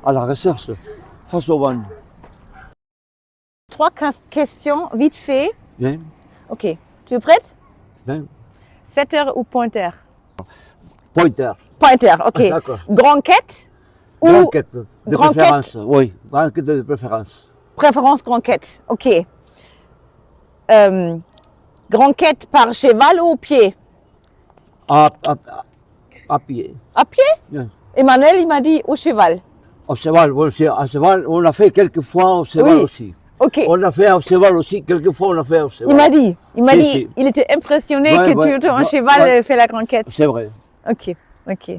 à la recherche face au vent. 3 questions vite fait. Bien, Ok, tu es prête? bien. Setter ou pointer? Pointer. Pointer, ok. Ah, d'accord. Granquette ou Granquette de Granquette. préférence. Oui, granquette de préférence. préférence granquette? Ok. Granquette par cheval ou au pied? À pied. À pied? Bien. Emmanuel, il m'a dit au cheval. Au cheval, aussi, à cheval, on l'a fait quelques fois au cheval Oui. aussi. Ok. On l'a fait au cheval aussi, quelques fois on l'a fait au cheval. Il m'a dit, Si. il était impressionné Ouais, que ouais, ton ouais, cheval ouais. fait la granquette. C'est vrai. Ok, ok.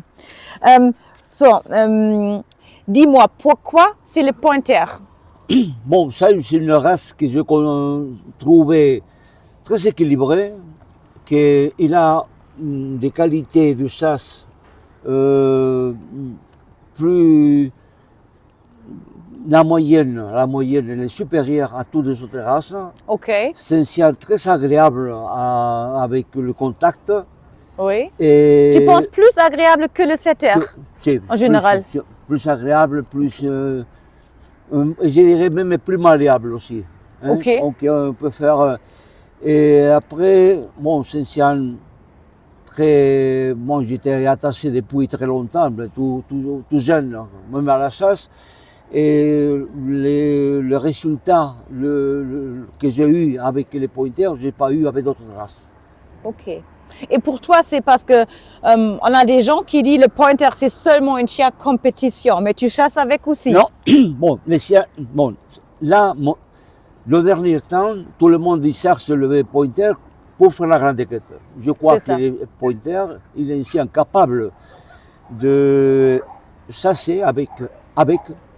Dis-moi, pourquoi c'est le pointer? Bon, ça, c'est une race que je trouvais très équilibrée, qu'il a des qualités de chasse plus. La moyenne elle est supérieure à toutes les autres races. Ok, C'est un chien très agréable avec le contact. oui. Et Tu penses plus agréable que le setter? c'est en général. plus agréable, plus, je dirais même plus malléable aussi. Hein. Ok. Donc on peut faire. Et après, bon, c'est un chien très. Bon, j'étais attaché depuis très longtemps, tout jeune, même à la chasse. Et le résultat que j'ai eu avec les pointers, je n'ai pas eu avec d'autres races. Ok. Et pour toi, c'est parce que on a des gens qui disent le pointer c'est seulement une chien compétition, mais tu chasses avec aussi. Non, bon, les chiens, bon, là, le dernier temps, tout le monde il cherche le pointer pour faire la grande quête. Je crois C'est que ça. le pointer, il est un chien capable de chasser avec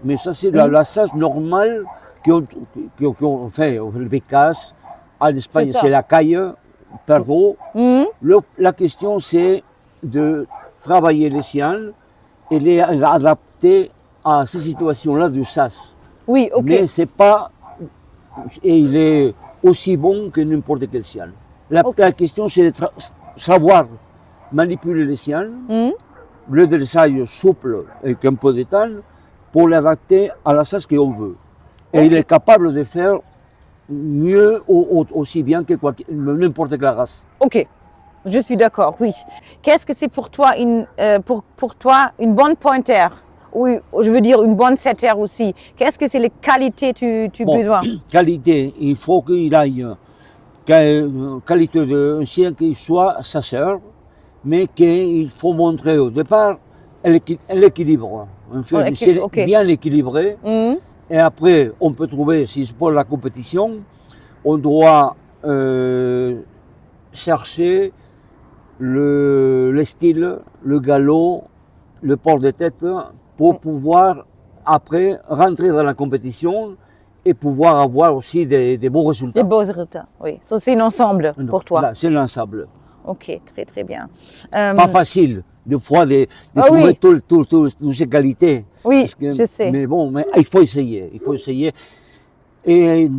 mais ça c'est la chasse normale qu'on fait, le bécasse. En Espagne, C'est ça. c'est la caille, perdreau. Mhm. La question, c'est de travailler les chiens et les adapter à ces situations-là de chasse. Oui, ok. Mais c'est pas. Et il est aussi bon que n'importe quel chien. La question, c'est de savoir manipuler les chiens, Mhm. le dressage souple avec un peu de temps pour l'adapter à la chasse qu'on veut. Et il est capable de faire mieux aussi bien que n'importe quelle race. Ok. Je suis d'accord, oui. Qu'est-ce que c'est pour toi pour toi une bonne pointer? Oui, je veux dire une bonne setter aussi. Qu'est-ce que c'est les qualités tu Bon, besoin? qualité, il faut qu'il aille qualité d'un chien qui soit chasseur, mais qu'il faut montrer au départ l'équilibre. On fait un chien bien équilibré. Mhm. Et après, on peut trouver, si c'est pour la compétition, on doit chercher le style, le galop, le port de tête pour pouvoir après rentrer dans la compétition et pouvoir avoir aussi des bons résultats. Des beaux résultats, oui. Ça, c'est un ensemble pour toi. Là, c'est l'ensemble. Ok, très très bien. Pas facile, des fois, de oui. trouver toutes ces qualités. Oui, je sais. Mais bon, mais il faut essayer. Il faut essayer. Et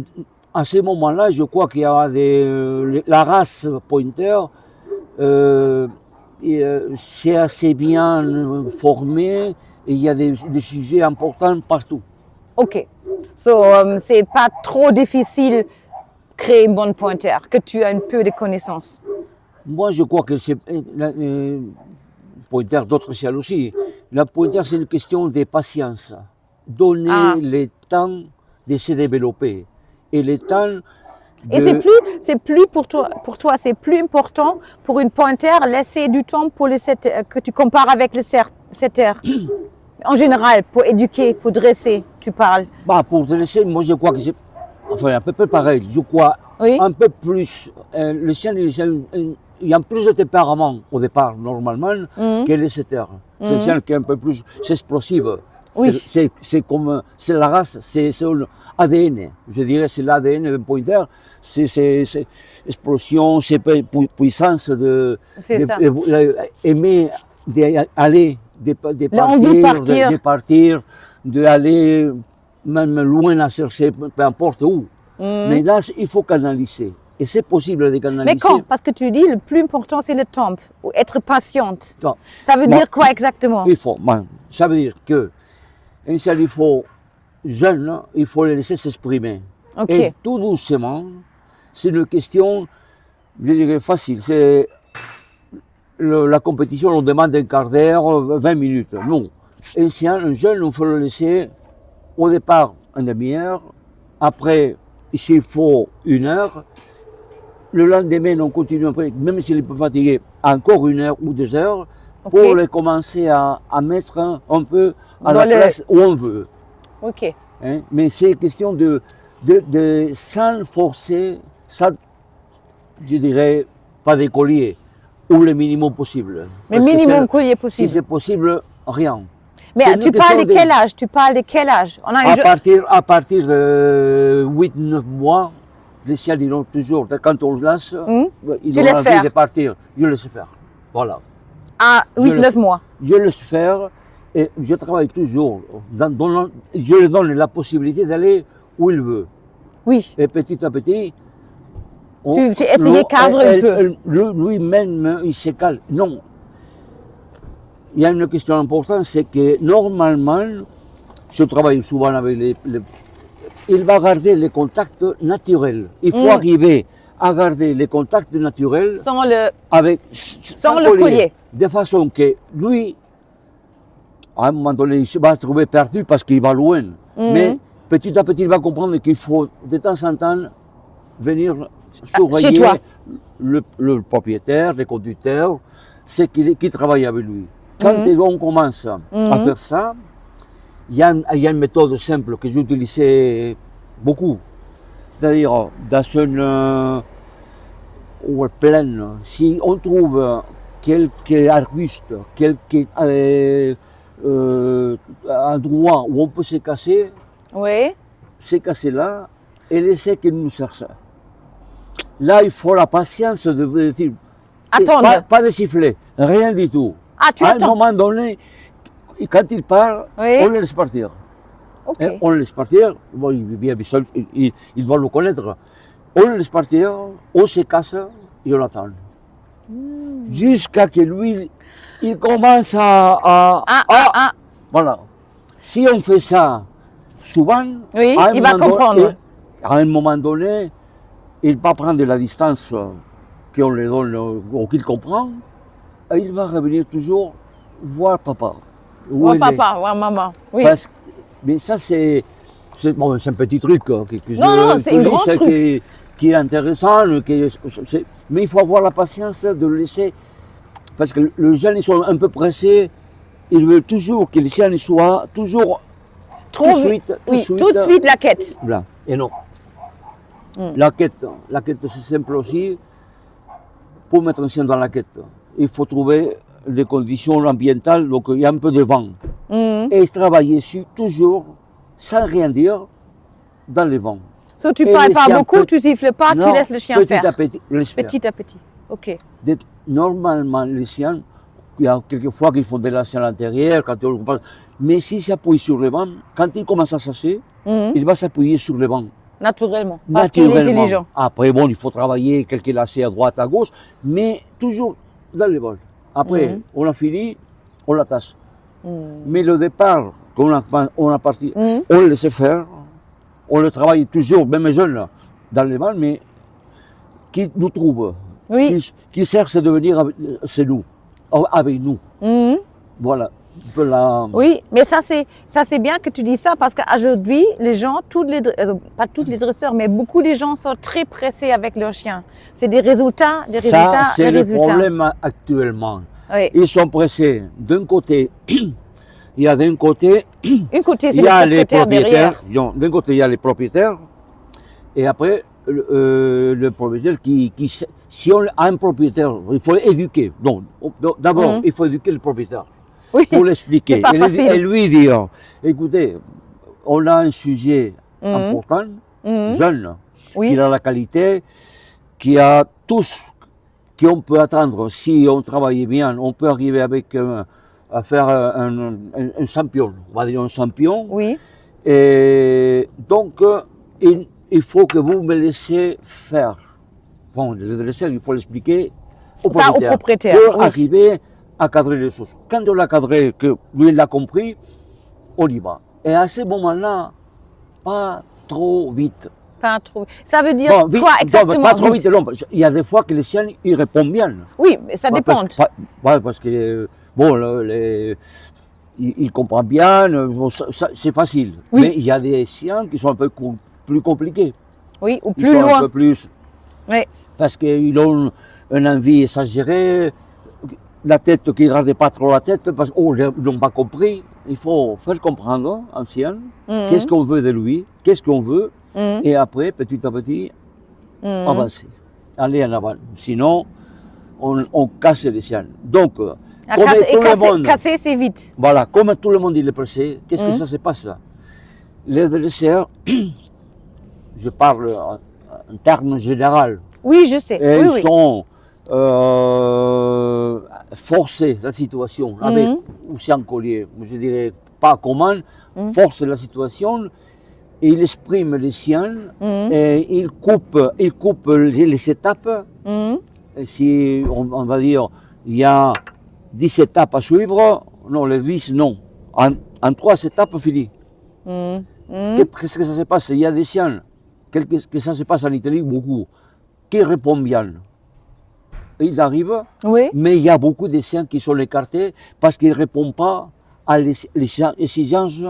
à ce moment-là, je crois qu'il y a la race pointer, c'est assez bien formé et il y a des sujets importants partout. Ok. C'est pas trop difficile créer une bonne pointer, que tu as un peu de connaissances. Moi, je crois que c'est pointer d'autres chiens aussi. La pointer, c'est une question de patience. Donner le temps de se développer. Et le temps Et c'est plus pour toi, c'est plus important pour une pointer laisser du temps pour le setter, que tu compares avec le setter. En général, pour éduquer, pour dresser, tu parles. Pour dresser, moi je crois que c'est à peu près pareil. Je crois un peu plus. Le chien, il y a plus de tempérament au départ, normalement, que les setters. C'est un chien qui est un peu plus explosif. Oui. C'est comme. C'est la race, c'est l'ADN. Je dirais c'est l'ADN d'un pointer. C'est explosion, c'est puissance aimer d'aller. De partir, d'aller même loin à chercher, peu importe où. Mais là, il faut canaliser. Et c'est possible de canaliser. Mais quand? Parce que tu dis le plus important, c'est le temps, ou être patiente. Ça veut dire quoi exactement? Ça veut dire que Ancien, il faut, jeune, il faut les laisser s'exprimer. Ok. Et tout doucement, c'est une question, je dirais, facile. C'est la compétition, on demande un quart d'heure, 20 minutes. Non. Un jeune, il faut le laisser au départ une demi-heure, après, s'il faut 1 heure, le lendemain, on continue après, même s'il est peu fatigué, encore 1 heure ou 2 heures, pour Ok. les commencer à mettre un peu à Dans la le- place où on veut. Ok. Hein. Mais c'est question de sans forcer, sans, je dirais, pas d'écolier, ou le minimum possible. Mais Parce que minimum collier si possible. c'est possible, rien. Mais c'est une tu parles de question quel âge? Tu parles de quel âge? On a À partir de 8-9 mois, les chiens, ils ont toujours, quand on le lance, ils Tu ont laisses envie faire. de partir. Je laisse faire. Voilà. à Je 8-9 le- mois. Je laisse faire et je travaille toujours. Je lui donne la possibilité d'aller où il veut. Oui. Et petit à petit, Tu essayes de cadrer un peu. lui-même, il se calme. Non. Il y a une question importante, c'est que normalement, je travaille souvent avec il va garder les contacts naturels. Il faut arriver à garder les contacts naturels Sans le. avec, Sans le collier. de façon que lui, à un moment donné, il va se trouver perdu parce qu'il va loin. Mais petit à petit, il va comprendre qu'il faut de temps en temps venir surveiller chez toi. le propriétaire, le conducteur, ceux qui travaillent avec lui. Quand on commence à faire ça, il y a une méthode simple que j'utilisais beaucoup. C'est-à-dire, dans une plaine, si on trouve quelques arbustes, quelques endroits où on peut se casser, Oui. se casser là et laisser qu'il nous cherche. Là, il faut la patience de dire. Attendre. Pas de siffler, rien du tout. Ah, tu À un attends. moment donné, quand il part, Oui. on le laisse partir. Ok. Et on le laisse partir, bon, il doit le connaître. On le laisse partir, on se casse et on attend. Jusqu'à que lui, il commence Voilà. Si on fait ça souvent, Oui, à un il va moment comprendre. donné, à un moment donné, il va prendre la distance qu'on lui donne ou qu'il comprend, et il va revenir toujours voir papa. Où Ouais, il est. papa, ouais, maman. Oui. Mais ça, c'est bon, un petit truc que Non, c'est un grand truc. qui est intéressant. Mais il faut avoir la patience de le laisser. Parce que les jeunes, ils sont un peu pressés. Ils veulent toujours que les jeunes soient toujours Trop tout de vite. suite. Oui, tout de suite la quête. Voilà. Et non. La quête, c'est simple aussi. Pour mettre un chien dans la quête, il faut trouver des conditions ambientales, donc il y a un peu de vent. Et travailler toujours, sans rien dire, dans le vent. So, tu Et parles les pas chiens beaucoup, tu siffles pas, Non, tu laisses le chien petit faire. à petit, laisse faire. Petit à petit. Ok. Normalement, les chiens, il y a quelques fois qu'ils font de la selle à l'intérieur, quand on passe. Mais s'il s'appuie sur le vent, quand il commence à s'asseoir, il va s'appuyer sur le vent. Naturellement. Parce qu'il est Naturellement. intelligent. Après, bon, il faut travailler quelques lacets à droite, à gauche, mais toujours dans le vol. Après, on a fini, on l'attache. Mais le départ, on a parti, on le laisse faire, on le travaille toujours, même jeune, dans le vol, mais qui nous trouve, Oui. qui cherche de venir avec nous. Voilà. Un peu la... Oui, mais ça c'est bien que tu dis ça parce qu'aujourd'hui, les gens, pas tous les dresseurs, mais beaucoup de gens sont très pressés avec leurs chiens. C'est des résultats, Ça, c'est des le résultats. problème actuellement. Oui. Ils sont pressés. D'un côté, il y a d'un côté, Une côté, c'est il y a les propriétaires derrière. propriétaires. D'un côté, il y a les propriétaires. Et après, le propriétaire si on a un propriétaire, il faut éduquer. Donc, d'abord, il faut éduquer le propriétaire. Oui. Pour l'expliquer. C'est pas facile. Et lui dire, écoutez, on a un sujet important, jeune, Oui. qui a la qualité, qui a tout ce qu'on peut attendre. Si on travaille bien, on peut arriver à faire un champion, on va dire un champion. Oui. Et donc, il faut que vous me laissiez faire. Bon, le dresseur, il faut l'expliquer au Ça, propriétaire. au propriétaire, Pour oui. arriver à cadrer les choses. Quand on l'a cadré, que lui il l'a compris, on y va. Et à ce moment-là, pas trop vite. Pas trop. Ça veut dire Bon, vite, quoi non, exactement? pas trop vite? vite, non. Il y a des fois que les chiens, ils répondent bien. Oui, mais ça Ouais, dépend. parce que, bon, ils comprennent bien, bon, c'est facile. Oui. Mais il y a des chiens qui sont un peu plus compliqués. Oui, ou Ils plus sont un loin. peu plus, Oui, parce qu'ils ont une envie exagérée, la tête qui ne regarde pas trop la tête, parce qu'ils n'ont pas compris. Il faut faire comprendre à un chien qu'est-ce qu'on veut de lui, qu'est-ce qu'on veut, et après, petit à petit, avancer, aller en avant. Sinon, on casse les chiens. Donc, à comme casser, tout le monde, casser, c'est vite. voilà, comme tout le monde il est pressé, qu'est-ce que ça se passe là? Les dresseurs, je parle en termes généraux, Oui, je sais. et Oui, ils oui. sont forcés la situation avec ou sans collier, je dirais pas comment, force la situation, et il exprime les siens, et il coupe les étapes. Et si on va dire il y a 10 étapes à suivre, non, les 10 non. En 3 étapes, fini. Qu'est-ce que ça se passe? Il y a des chiens, que ça se passe en Italie beaucoup, qui répondent bien. Ils arrivent, Oui. mais il y a beaucoup de chiens qui sont écartés parce qu'ils ne répondent pas à les exigences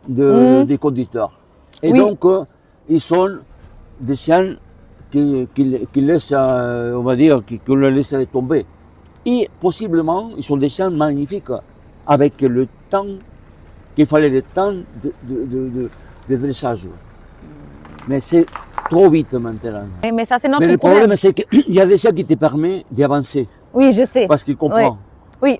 des conducteurs. Et Oui. donc, ils sont des chiens qui laissent, on va dire, qu'on les laisse tomber. Et possiblement, ils sont des chiens magnifiques, avec le temps, qu'il fallait le temps de dressage. Mais c'est trop vite maintenant. Oui, mais ça, c'est notre Mais le problème. problème, c'est qu'il y a des chiens qui te permettent d'avancer, Oui, je sais. parce qu'ils comprennent. Oui.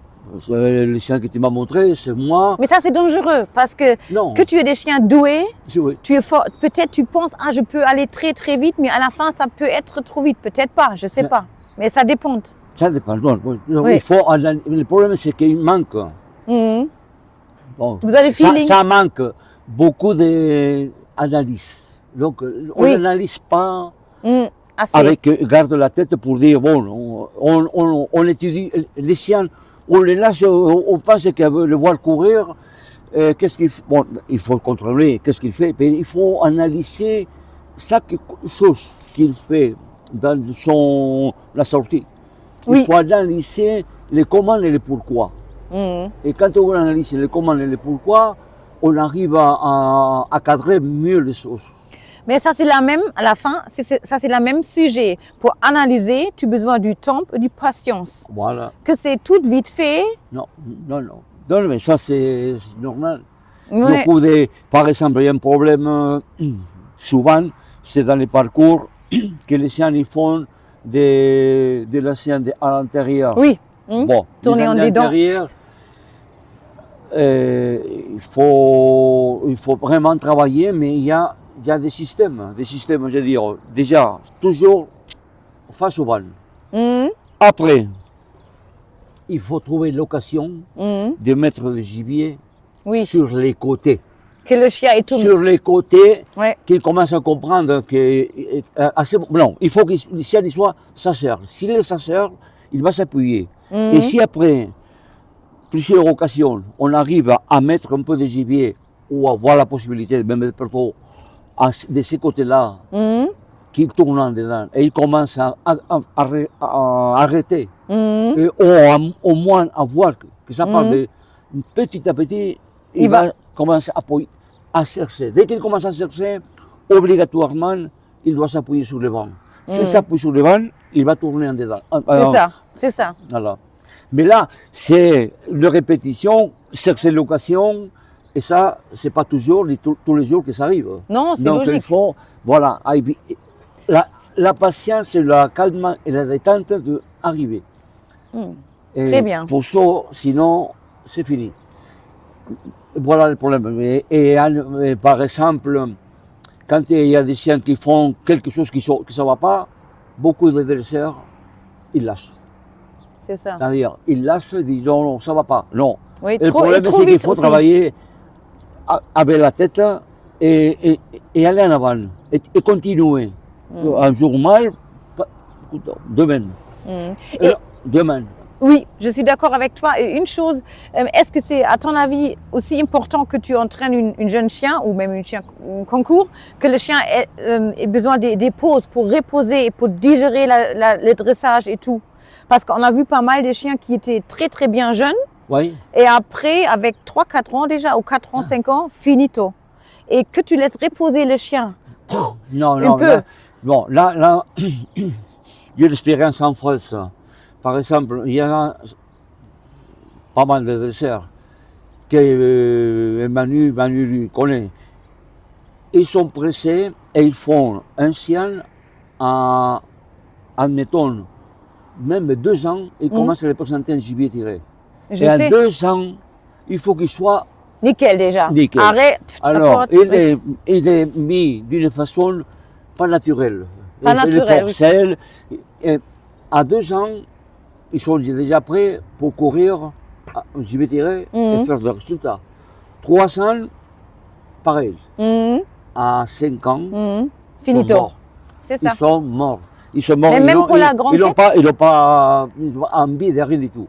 Le chien que tu m'as montré, c'est moi. Mais ça, c'est dangereux parce que Non. que tu aies des chiens doués, Oui. tu es fort. Peut-être tu penses, ah, je peux aller très très vite, mais à la fin, ça peut être trop vite. Peut-être pas, je sais pas. Mais ça dépend. Ça dépend. Non, Oui. il faut le problème, c'est qu'il manque. Mhm. Bon, Vous avez le feeling. ça manque beaucoup d'analyse. Donc, on Oui. n'analyse pas Assez. avec garde la tête pour dire, bon, on étudie les chiens, on les lâche, on pense qu'elle veut le voir courir. Qu'est-ce qu'il fait? Bon, il faut contrôler qu'est-ce qu'il fait, mais il faut analyser chaque chose qu'il fait dans la sortie. Oui. Il faut analyser les comment et les pourquoi. Et quand on analyse les comment et les pourquoi, on arrive à cadrer mieux les choses. Mais ça, c'est la même, à la fin, ça, c'est le même sujet. Pour analyser, tu as besoin du temps et de patience. Voilà. Que c'est tout vite fait. Non, mais ça, c'est normal. Ouais. Beaucoup par exemple, il y a un problème, souvent, c'est dans les parcours, que les chiens ils font de la chienne à l'intérieur. Oui. Bon, Tourner en dedans. Il faut vraiment travailler, mais il y a des systèmes, je veux dire, déjà, toujours face au vent. Après, il faut trouver l'occasion de mettre le gibier sur les côtés. Que le chien est tout. Sur les côtés, Ouais. qu'il commence à comprendre que non, il faut que le chien soit chasseur. S'il est chasseur, il va s'appuyer. Et si après plusieurs occasions, on arrive à mettre un peu de gibier ou à avoir la possibilité de mettre plutôt de ces côtés-là, qu'il tourne en dedans et il commence à arrêter, et au moins à voir que ça part de petit à petit, il va commencer à chercher. Dès qu'il commence à chercher, obligatoirement, il doit s'appuyer sur le vent. S'il s'appuie sur le vent, il va tourner en dedans. C'est ça. Voilà. Mais là, c'est une répétition, chercher l'occasion, et ça, c'est pas toujours tous les jours que ça arrive. Non, c'est Donc logique. il faut, voilà, la patience, la calme et la détente d'arriver. Très bien. Pour ça, sinon, c'est fini. Voilà le problème. Et par exemple, quand il y a des chiens qui font quelque chose qui ne va pas, beaucoup de dresseurs, ils lâchent. C'est ça. C'est-à-dire, ils lâchent et disent non, ça ne va pas. Non. Oui, Le problème, c'est qu'il faut travailler avec la tête et aller en avant et continuer. Un jour mal, demain. Demain. Oui, je suis d'accord avec toi. Et une chose, est-ce que c'est, à ton avis, aussi important que tu entraînes une jeune chien ou même une chien concours, que le chien ait besoin des pauses pour reposer et pour digérer le dressage et tout? Parce qu'on a vu pas mal de chiens qui étaient très très bien jeunes Oui. et après, avec 3-4 ans déjà, ou 4 ans, 5 ans, finito. Et que tu laisses reposer le chien. Non, Un non, peu. là, bon, là, j'ai l'expérience en France. Par exemple, il y a pas mal de dresseurs que Manu lui connaît. Ils sont pressés et ils font un chien à, admettons, même 2 ans, ils commencent à les présenter un gibier tiré. Je Et à sais. 2 ans, il faut qu'il soit Nickel déjà. nickel. Arrête. Alors, apporte. il est mis d'une façon pas naturelle. Pas Et naturelle, le oui. forcelle. Et à 2 ans, ils sont déjà prêts pour courir, je vais tirer et faire des résultats. 3 ans, pareil. Mhm, À 5 ans, mhm. ils sont Finito. morts. C'est ça. Ils sont morts. Ils sont morts. Mais même pour la grande ils n'ont pas envie de rien du tout.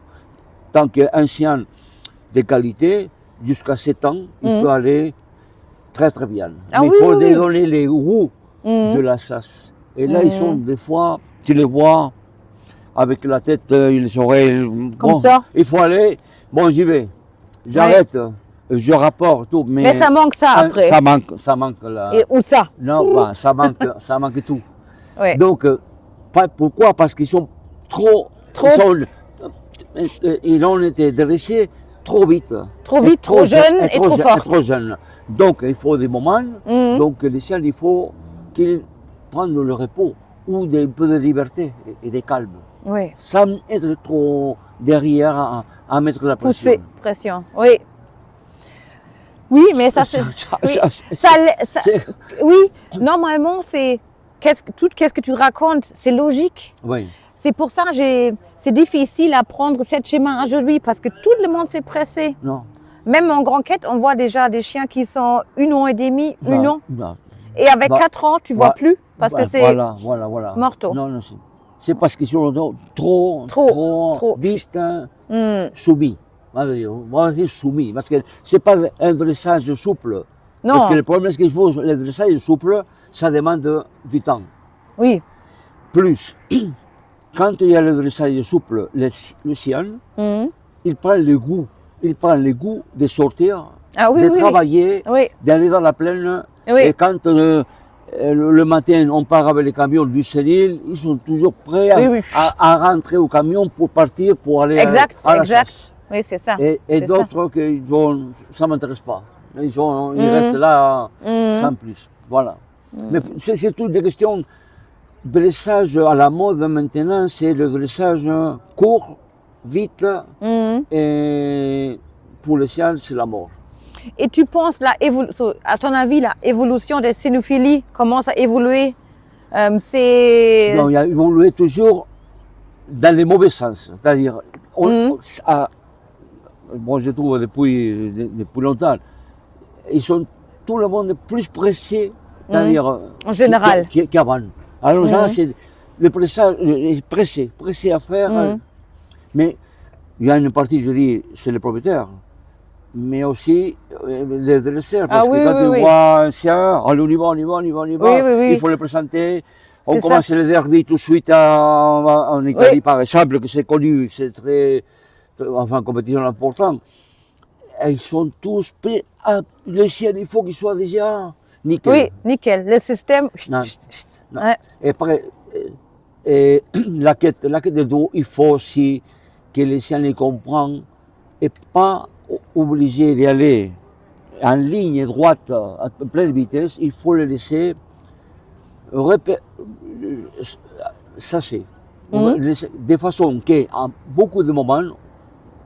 Tant qu'un chien de qualité, jusqu'à 7 ans, il peut aller très très bien. Ah Mais il oui, faut oui, oui. donner les roues de la chasse. Et là, ils sont des fois, tu les vois avec la tête, les oreilles. Comme bon, ça. Il faut aller, bon, j'y vais. J'arrête, je rapporte tout. Mais ça manque ça après. Ça manque là. Et où ça? Non, bah, ça manque tout. Ouais. Donc, pourquoi? Parce qu'ils sont trop. Ils ont été dressés trop vite. Trop vite, trop jeunes et trop fortes. Trop jeunes. Donc, il faut des moments. Donc, les chiens, il faut qu'ils prennent le repos ou un peu de liberté et de calme. Oui. Sans être trop derrière à mettre la pression. Pousser, pression. Oui. Oui, mais ça c'est. Oui, oui, normalement c'est. Qu'est-ce que tu racontes, c'est logique. Oui. C'est pour ça que c'est difficile à prendre cette schéma aujourd'hui parce que tout le monde s'est pressé. Non. Même en grand quête, on voit déjà des chiens qui sont 1 an et demi, 1 an. Non. Et avec 4 ans, tu vois plus parce que c'est voilà. morto. Non, c'est parce qu'ils sont trop distants, soumis. On va dire soumis, parce que ce n'est pas un dressage souple. Non. Parce que le problème, c'est qu'il faut le dressage souple, ça demande du temps. Oui. Plus, quand il y a le dressage souple, le chien, il prend le goût. Il prend le goût de sortir, de travailler, d'aller dans la plaine. Oui. Et quand le matin, on part avec les camions du Cénil, ils sont toujours prêts à rentrer au camion pour partir, pour aller à la chasse. Oui, c'est ça. Et d'autres, ça ne m'intéresse pas. Ils restent là sans plus. Voilà. Mais c'est toutes des questions de dressage à la mode maintenant, c'est le dressage court, vite, et pour les chiens, c'est la mort. Et tu penses, à ton avis, la évolution des cynophiles commence à évoluer Non, il a évolué toujours dans le mauvais sens. C'est-à-dire, je trouve depuis longtemps, tout le monde est plus pressé, c'est-à-dire en général, qu'avant. Alors là, c'est le pressage, pressé à faire. Mais il y a une partie, je dis, c'est le propriétaire, mais aussi les dresseurs, parce que quand tu vois un chien, allez, on y va, il faut le présenter. On commence les derbies tout de suite en Italie, par exemple, que c'est connu, c'est très, compétition importante. Et ils sont tous prêts. Le chien, il faut qu'il soit déjà nickel. Oui, nickel. Le système. Non. Et après, la quête de dos, il faut aussi que les chiens les comprennent et pas obligé d'y aller en ligne droite à pleine vitesse. Il faut les laisser chasser. De façon qu'à beaucoup de moments,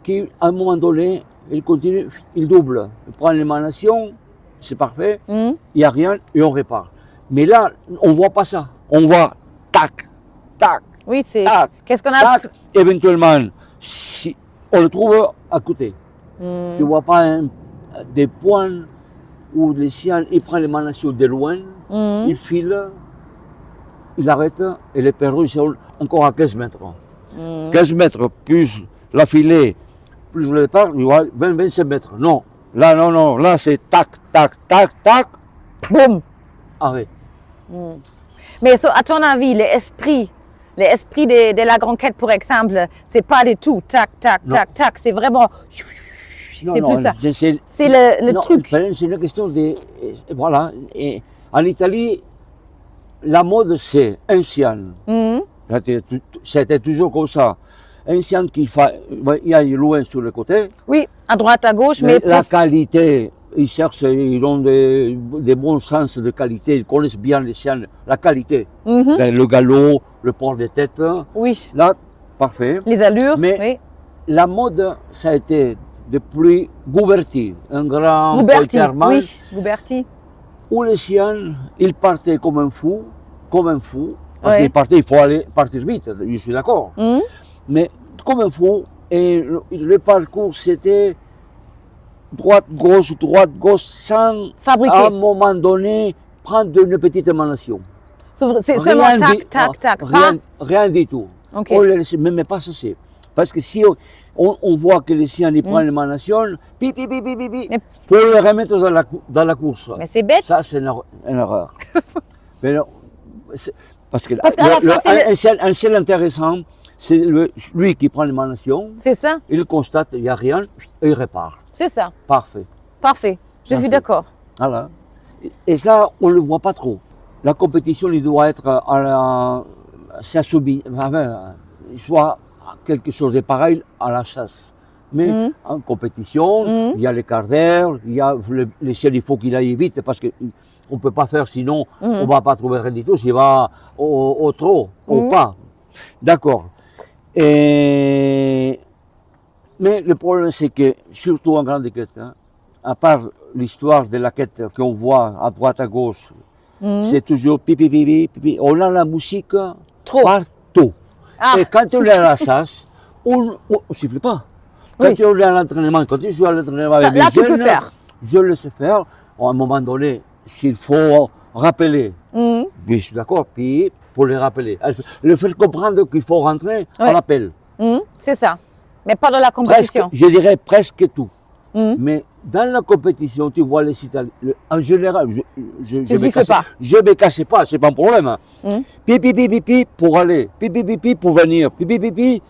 qu'à un moment donné, il continue, il double, il prend l'émanation, c'est parfait, il n'y a rien et on repart. Mais là, on ne voit pas ça. On voit tac, tac. Oui, c'est. Tac, qu'est-ce qu'on a. Tac, éventuellement, si on le trouve à côté. Tu ne vois pas des points où les chiens prennent l'émanation de loin, il file, il arrête et les perros sont encore à 15 mètres. 15 mètres plus la filet, plus le départ, il y aura 20-25 mètres. Non, là, non, non, là c'est tac, tac, tac, tac, Boum. arrêt. Mais à ton avis, l'esprit de la granquette, par exemple, c'est pas du tout tac, tac, Non. tac, tac. C'est vraiment. Non, C'est non, plus ça. c'est- C'est le non, truc. C'est une question de. Voilà. Et en Italie, la mode, c'est un sian. Mhm. C'était toujours comme ça. Un sian qu'il y a loin sur le côté. Oui, à droite, à gauche, mais La plus. qualité, ils cherchent, ils ont des bons sens de qualité, ils connaissent bien les sians, la qualité. Mhm. Le galop, le port de tête. Oui, Là, parfait. les allures. Mais- oui. La mode, ça a été depuis Gouberti, un grand Gouberti. pointerman, Oui, Gouberti. où les siens, ils partaient comme un fou, parce Ouais. qu'ils partaient, il faut aller partir vite, je suis d'accord, Mhm. mais comme un fou, et le parcours c'était droite, gauche, sans Fabriqué. à un moment donné prendre une petite émanation. C'est seulement Rien tac, dit- tac, tac. rien du tout. Ok. On les laisse même pas cesser. Parce que si on voit que les siens ils prennent l'émanation, pi, pi, pi, pi, pi, pi, Mais- pour les remettre dans la course. Mais c'est bête. Ça, c'est une erreur. Mais non, parce que, Parce qu'à la fin, c'est un ciel intéressant, c'est lui qui prend l'émanation, C'est ça. il constate il n'y a rien, et il répare. C'est ça. Parfait. Parfait. Je suis Parfait. d'accord. Voilà. Et ça, on ne le voit pas trop. La compétition, il doit être à la. Ça subit. Enfin, soit quelque chose de pareil à la chasse. Mais en compétition, il y a les quarts d'heure, il y a les ciels, il faut qu'il aille vite parce qu'on ne peut pas faire sinon, on ne va pas trouver rien du tout, s'il va au trop, au pas. D'accord. Mais le problème, c'est que, surtout en grande quête, hein, à part l'histoire de la quête qu'on voit à droite, à gauche, c'est toujours pipi, pipi, pipi. On a la musique Trop. partout. Ah. Et quand on est à la chasse, on ne siffle pas. Quand Oui. on est à l'entraînement, quand je joue à l'entraînement avec Là, les tu peux jeunes, faire. je le sais faire. À un moment donné, s'il faut rappeler, Mhm. je suis d'accord, puis pour les rappeler. Le faire comprendre qu'il faut rentrer, on Ouais. rappelle. Mhm. C'est ça. Mais pas dans la Presque, compétition. je dirais presque tout. Mhm. Mais dans la compétition, tu vois les Italiens, en général, je me siffles casse pas. Je me casse pas, c'est pas un problème. hein. Mhm. Pi, pi, pi, pi, pi, pour aller, pi, pi, pi, pi, pour venir, pi, pi, pi, pi.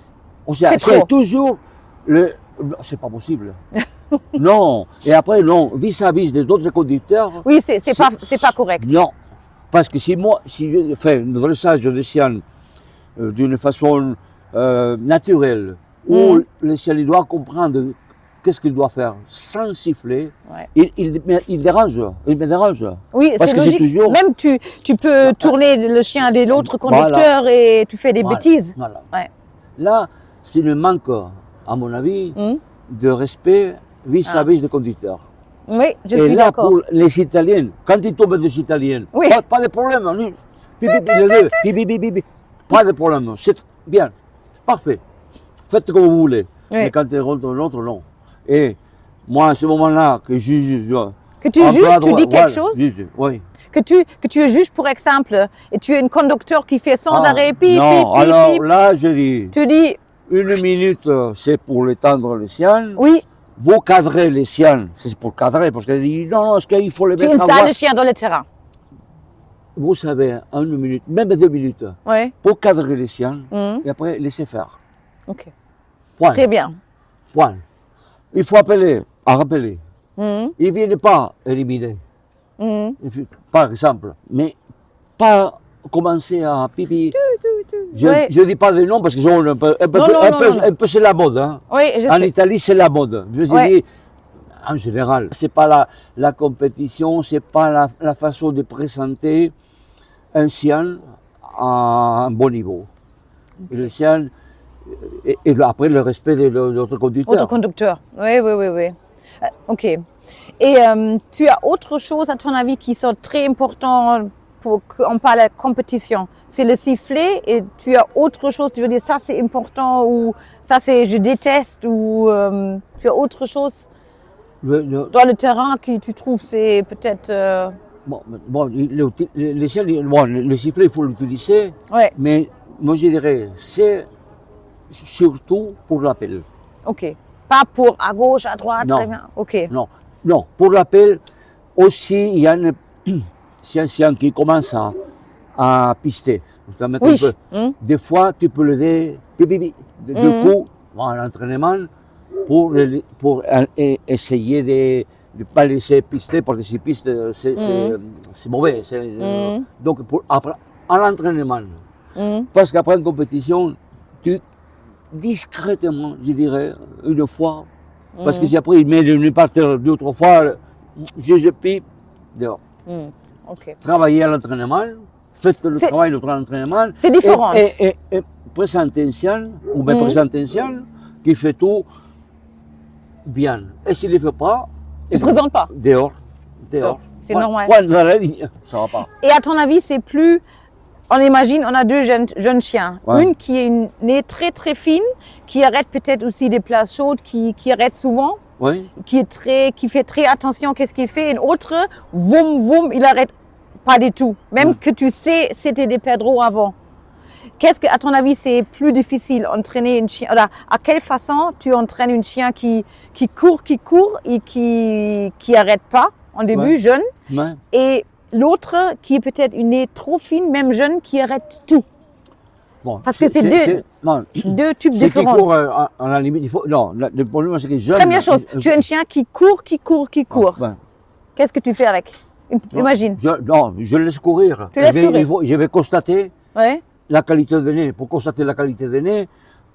C'est trop. C'est toujours le. C'est pas possible. Non. Et après, non, vis-à-vis des autres conducteurs. Oui, c'est pas correct. Non. Parce que si je fais le dressage des chiens d'une façon naturelle, où le chien il doit comprendre qu'est-ce qu'il doit faire sans siffler, Ouais. il dérange, il me dérange. Oui, Parce c'est que c'est logique. toujours- Même tu peux tourner le chien de l'autre conducteur et tu fais des Voilà, bêtises. voilà. Ouais. Là, c'est le manque, à mon avis, Mhm. de respect vis-à-vis des conducteurs. Oui, je Et suis là, d'accord. pour les Italiens, quand ils tombent des Italiens, Oui. pas de problème. hein, les deux, pi, pi, pi, pi, pas de problème. C'est bien, parfait. Faites comme vous voulez. Oui. Mais quand ils rentrent l'autre, non. Et moi, à ce moment-là, que je juge. Que tu un peu juges, à tu droite, dis quelque voilà, chose. juge, oui. Que tu es juge, pour exemple, et tu es un conducteur qui fait sans Ah, arrêt, pip, non, pip, pip, alors pip. là, je dis, Tu dis, une minute, c'est pour l'étendre les siens. oui, Vous cadrez les siens, c'est pour cadrer, parce qu'elle dit, non, est-ce qu'il faut les tu mettre à installes voir. le chien dans le terrain. Vous savez, en une minute, même 2 minutes, Oui, pour cadrer les siens, Mhm. et après, laisser faire. ok. Point. Très bien. Point. Il faut appeler, à rappeler. Mhm. Ils ne viennent pas éliminer, Mhm. par exemple, mais pas commencer à pipi. Je Ouais. ne dis pas des noms parce que sont Non, non. un peu c'est la mode. Hein. Oui, je En sais. Italie, c'est la mode. Je Ouais. dis, en général, ce n'est pas la compétition, ce n'est pas la façon de présenter un chien à un bon niveau. Le chien, et après le respect de notre conducteur. Autre conducteur. Oui, oui, oui, oui. Ok. Et tu as autre chose, à ton avis, qui sont très importants pour qu'on parle de compétition. C'est le sifflet et tu as autre chose, tu veux dire ça c'est important ou ça c'est je déteste ou tu as autre chose dans le terrain qui tu trouves c'est peut-être... Bon, le sifflet, il faut l'utiliser, Ouais. mais moi je dirais, c'est surtout pour l'appel. Ok. Pas pour à gauche, à droite, Non. très bien. Ok. Non, non, pour l'appel, aussi, il y a si un chien qui commence à pister, ça mettre Oui. un peu. Des fois, tu peux le dire, deux coups, en entraînement, pour essayer de ne pas laisser pister, parce que si piste, c'est mauvais. Donc, après, à l'entraînement, parce qu'après une compétition, tu discrètement, je dirais, une fois, parce que si après il met le parterre 2 ou 3 fois, je pipe dehors. Ok. Travaillez à l'entraînement, faites le travail de l'entraînement. C'est différent. Et présente un chien, ou bien présente un chien qui fait tout bien. Et s'il ne le fait pas, Tu ne présentes pas. dehors. Dehors. C'est normal. Point dans la ligne, ça ne va pas. Et à ton avis, c'est plus. On imagine, on a deux jeunes chiens. Ouais. Une qui est une nez très très fine, qui arrête peut-être aussi des places chaudes, qui arrête souvent, Oui, qui fait très attention qu'est-ce qu'il fait. Et une autre, voum, il arrête pas du tout. Même que tu sais, c'était des perdreaux avant. Qu'est-ce que, à ton avis, c'est plus difficile entraîner une chien? Alors, à quelle façon tu entraînes une chien qui court et qui arrête pas en début, jeune, ouais. et l'autre qui est peut-être une nez trop fine, même jeune, qui arrête tout. Bon, Parce que c'est deux types c'est différents. qui court à la limite, il faut. Non, le problème c'est que jeune. Première chose, tu as un chien qui court. Ouais. Qu'est-ce que tu fais avec? Imagine. Je laisse courir. Tu laisses courir. Je vais constater Ouais. la qualité de nez. Pour constater la qualité de nez,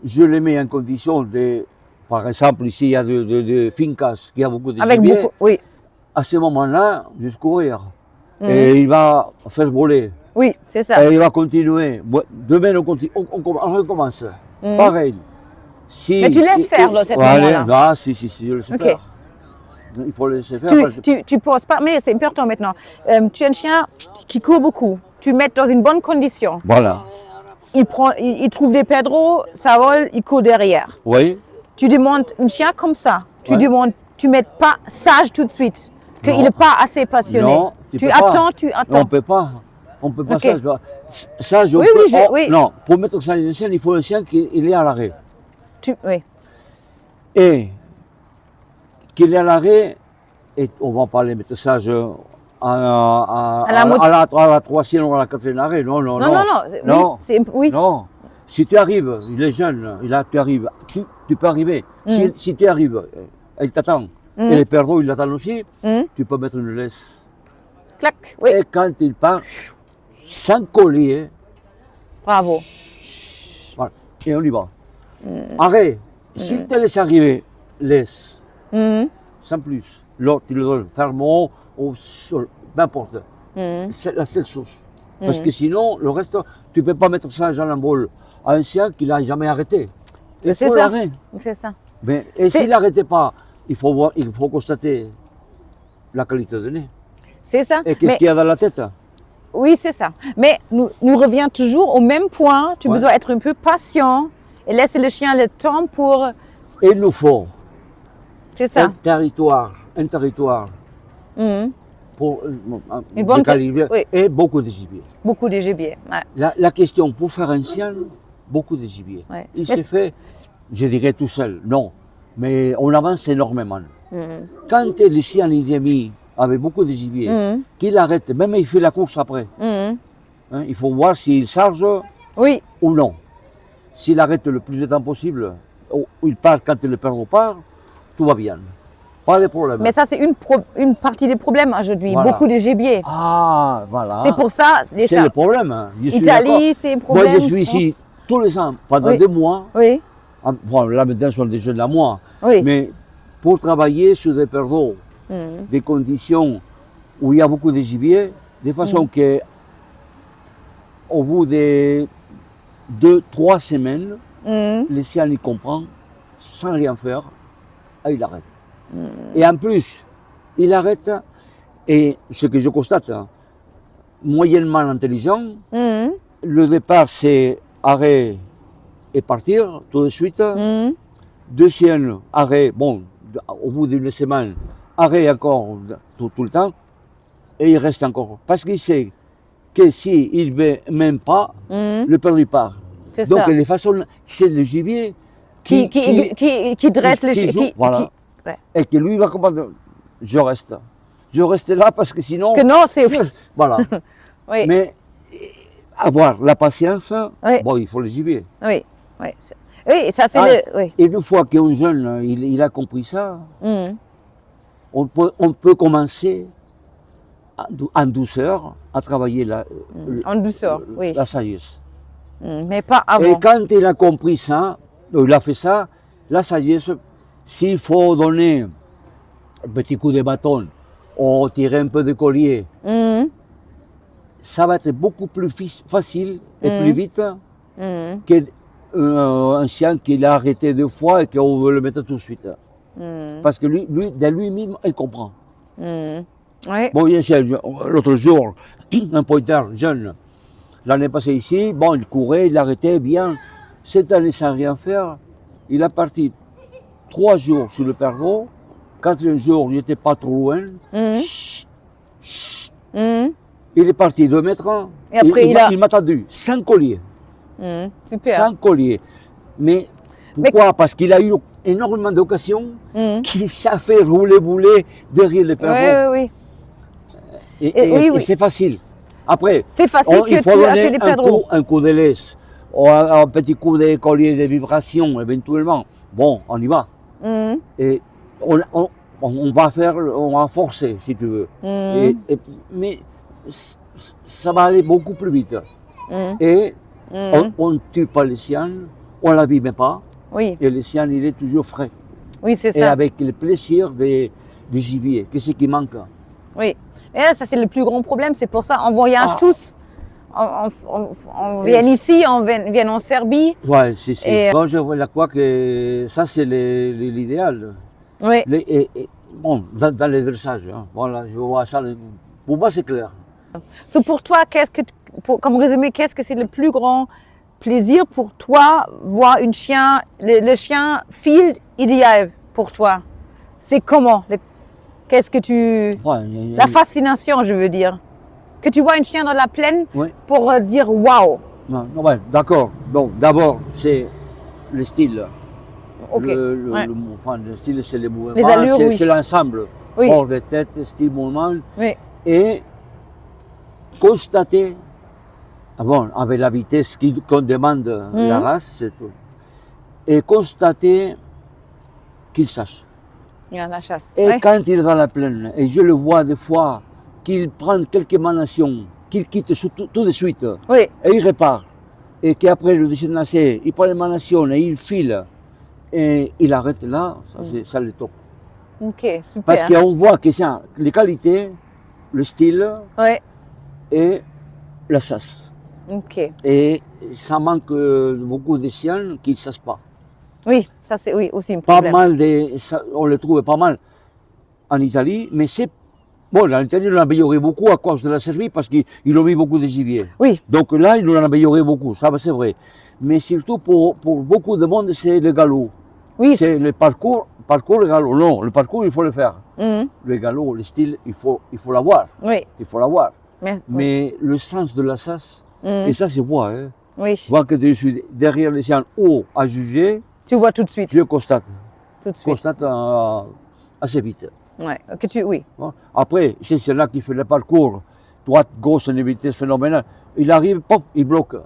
je les mets en condition de. Par exemple, ici, il y a de fincas qui a beaucoup de Avec gibier. beaucoup. Oui. À ce moment-là, je laisse courir. Et il va faire voler. Oui, c'est ça. Et il va continuer. Demain, on recommence. Pareil. Si, Mais tu laisses faire, là, cette allez, moment-là. si, je laisse Ok. faire. Il faut laisser faire. Tu poses pas, mais c'est important maintenant. Tu as un chien qui court beaucoup. Tu mets dans une bonne condition. Voilà. Il trouve des perdreaux, ça vole, il court derrière. Oui. Tu demandes un chien comme ça. Tu Ouais. demandes, tu mets pas sage tout de suite, qu'il Non. n'est pas assez passionné. Non, tu peux attends, pas. tu Non, attends. on peut pas. On peut pas Ok. ça. Je Oui, peux- oui, oui. Non, pour mettre ça en chien, il faut un chien qui est à l'arrêt. Oui. Et qu'il est à l'arrêt, et on va parler mettre ça à la troisième ou à la quatrième arrêt. Non. Non. Oui. Non. Si tu arrives, il est jeune, tu arrives, tu peux arriver. Si tu arrives, il t'attend. Et les perdreaux, ils l'attendent aussi, tu peux mettre une laisse. Clac. Oui. Et quand il part, sans collier, Bravo. voilà, et on y va. Arrête. Si tu laisses arriver, laisse. Sans plus. L'autre, tu le donnes fermement ou sol, n'importe. C'est la seule chose. Parce que sinon, le reste, tu ne peux pas mettre ça dans un bol à un chien qui n'a jamais arrêté. Il C'est faut ça. l'arrêter. C'est ça. Et s'il n'arrêtait pas, il faut constater la qualité de nez. C'est ça. Et qu'est-ce qu'il y a dans la tête? Oui, c'est ça. Mais nous reviens toujours au même point. Tu as besoin d'être un peu patient et laisser le chien le temps pour. Et il nous faut C'est ça. un territoire pour Une bonne calibre oui. et beaucoup de gibier. Beaucoup de gibier. Ouais. La question, pour faire un chien, beaucoup de gibier. Ouais. Il se fait, je dirais tout seul, non, mais on avance énormément. Quand le chien il est mis avec beaucoup de gibier, qu'il arrête, même il fait la course après, hein, il faut voir s'il charge Oui. ou non. S'il arrête le plus de temps possible, ou il part quand le perdreau part, tout va bien. Pas de problème. Mais ça, c'est une partie des problèmes aujourd'hui. Voilà. Beaucoup de gibier. Ah, voilà. C'est pour ça. C'est le problème. Hein. Je suis Italie, d'accord. c'est un problème. Moi, je suis ici France. tous les ans, pendant Oui. 2 mois. Oui. Bon, là, maintenant, ce sont des jeunes à moi. Oui. Mais pour travailler sur des perdreaux, des conditions où il y a beaucoup de gibier, de façon que, au bout de 2-3 semaines, le chien il comprend, sans rien faire, et il arrête. Et en plus, il arrête, et ce que je constate, moyennement intelligent, le départ c'est arrêt et partir tout de suite. Deuxième arrêt, bon, au bout d'une semaine, arrêt encore tout le temps, et il reste encore. Parce qu'il sait que s'il ne veut même pas, le perdreau part. C'est Donc ça. les façons, c'est le gibier Qui dresse le qui chien. joue, voilà. Ouais. Et que lui va comprendre, je reste. Je reste là parce que sinon, Que non, c'est. voilà. Oui, Mais avoir la patience, Oui. bon, il faut le gibier. oui, oui. Oui, ça c'est Ah, le. Oui. Et une fois qu'un jeune, il a compris ça, Mhm. on peut commencer en douceur à travailler En douceur, oui. la sagesse. Mais pas Et avant. quand il a compris ça, il a fait ça, la sagesse, s'il faut donner un petit coup de bâton ou tirer un peu de collier, Mhm. ça va être beaucoup plus facile et Mhm. plus vite Mhm. qu'un chien qu'il a arrêté 2 fois et qu'on veut le mettre tout de suite. Mhm. Parce que lui de lui-même, il comprend. Mhm. Oui. Bon, bien sûr, l'autre jour, un pointer jeune, l'année passée ici, bon, il courait, il arrêtait bien. Cette année, sans rien faire, il a parti 3 jours sur le perdreau. 4e jour, il n'était pas trop loin. Mhm. Chut, chut. Mhm. Il est parti 2 mètres. Et après, il m'a tendu, sans collier. Mhm. Super. Sans collier. Mais pourquoi? Parce qu'il a eu énormément d'occasions Mhm. qu'il s'est fait rouler derrière le Oui, perdreau. oui, oui. Et oui. c'est facile. Après, C'est facile il que faut tu as donner assez de perdreaux. un coup de laisse, ou un petit coup de collier de vibration éventuellement. Bon, on y va. Mhm. Et on va forcer si tu veux. Mhm. Mais ça va aller beaucoup plus vite. Mhm. Et Mhm. on ne tue pas les chiens, on ne l'abîme pas. Oui, Et le chien, il est toujours frais. oui, c'est Et ça. avec le plaisir du gibier. Qu'est-ce qui manque? Oui. Et là, ça, c'est le plus grand problème. C'est pour ça on voyage Ah. tous. On vient ici, on vient en Serbie. Ouais, si. Et- Bon, je crois que ça, c'est l'idéal. Oui. Bon, dans les dressages, hein. Voilà, je vois ça. Pour moi, c'est clair. So, pour toi, comme résumé, qu'est-ce que c'est le plus grand plaisir pour toi voir le chien field idéal pour toi? C'est comment? Qu'est-ce que tu... Ouais, La fascination, je veux dire. Que tu vois un chien dans la plaine Ouais. pour dire waouh. Non, ouais, d'accord. Donc, d'abord, c'est le style. Ok. Ouais. Le style, c'est les mouvements. Les allures, oui. C'est l'ensemble. Oui. Hors de tête, style, mouvement. Oui. Et constater, bon, avec la vitesse qu'on demande la race, c'est tout. Et constater qu'il sache. Il y a la chasse. Et Ouais. quand il est dans la plaine, et je le vois des fois, qu'il prend quelques émanations, qu'il quitte tout de suite, Oui. et il repart. Et qu'après le deuxième lancer, il prend l'émanation et il file, et il arrête là, ça le top. Ok, super. Parce qu'on voit que ça, les qualités, le style Ouais. et la chasse. Ok. Et ça manque beaucoup de chiens qui ne savent pas. Oui, ça c'est aussi un Pas problème. mal on le trouve pas mal en Italie, mais c'est bon. En Italie, ils l'ont amélioré beaucoup à cause de la Serbie parce qu'ils ont mis beaucoup de gibier. Oui. Donc là, ils l'ont amélioré beaucoup, ça c'est vrai. Mais surtout pour beaucoup de monde, c'est le galop. Oui. C'est le parcours, le galop. Non, le parcours, il faut le faire. Mhm. Le galop, le style, il faut l'avoir. Oui. Il faut l'avoir. Mais, Mais le sens de la chasse, et ça c'est moi, hein. oui. Moi, que je suis derrière les chiens haut à juger, Tu vois tout de suite. je constate. Tout de suite. Constate assez vite. Ouais. Oui. Bon. Après, c'est celui-là qui fait le parcours, droite, gauche, à une vitesse phénoménale. Il arrive, pop, il bloque.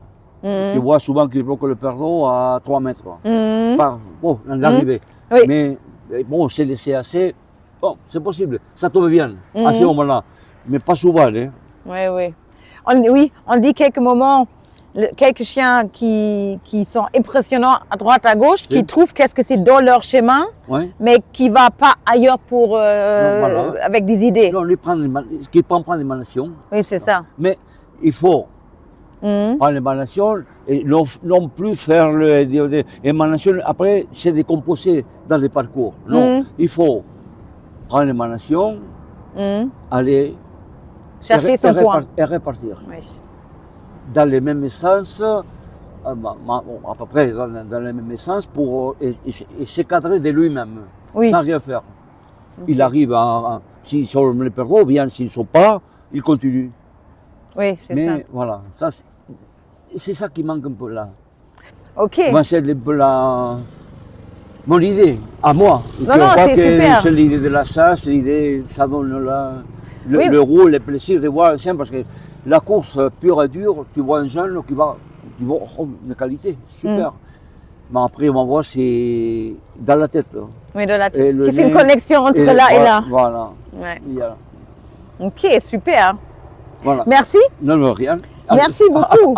Tu vois souvent qu'il bloque le perdreau à 3 mètres. Mhm. Bon, l'arrivée. Oui. Mais bon, c'est laissé assez. Bon, c'est possible. Ça tombe bien à ce moment-là. Mais pas souvent. Hein. Oui, oui. On dit quelques moments, quelques chiens qui sont impressionnants à droite, à gauche, qui Oui. trouvent qu'est-ce que c'est dans leur chemin, Ouais. mais qui ne va pas ailleurs voilà. avec des idées. Non, lui qui prend l'émanation. Oui, c'est ça. Mais il faut Mhm. prendre l'émanation et non plus faire l'émanation. Après, c'est décomposé dans les parcours. Non, Mhm. il faut prendre l'émanation, Mhm. aller Chercher son point. et repartir. Oui. Dans le même sens, bon, à peu près dans le même sens, pour et se cadrer de lui-même, Oui. sans rien faire. Il arrive s'ils sont les perdreaux, bien, s'ils ne sont pas, il continue. Oui, c'est ça. Mais voilà, c'est ça qui manque un peu là. Ok. Moi, c'est mon idée, à moi. Non, non, c'est super. C'est l'idée de la chasse, l'idée, ça donne Oui. le rôle, le plaisir de voir l'ancien, parce que la course pure et dure, tu vois un jeune qui va oh, une qualité, super. Mais après, on voit, c'est dans la tête. Oui, de la Et tête. le C'est une nez, connexion entre là et là. Voilà. Ouais. Il y a- Ok, super. voilà. Merci. Non, non, rien. Merci beaucoup.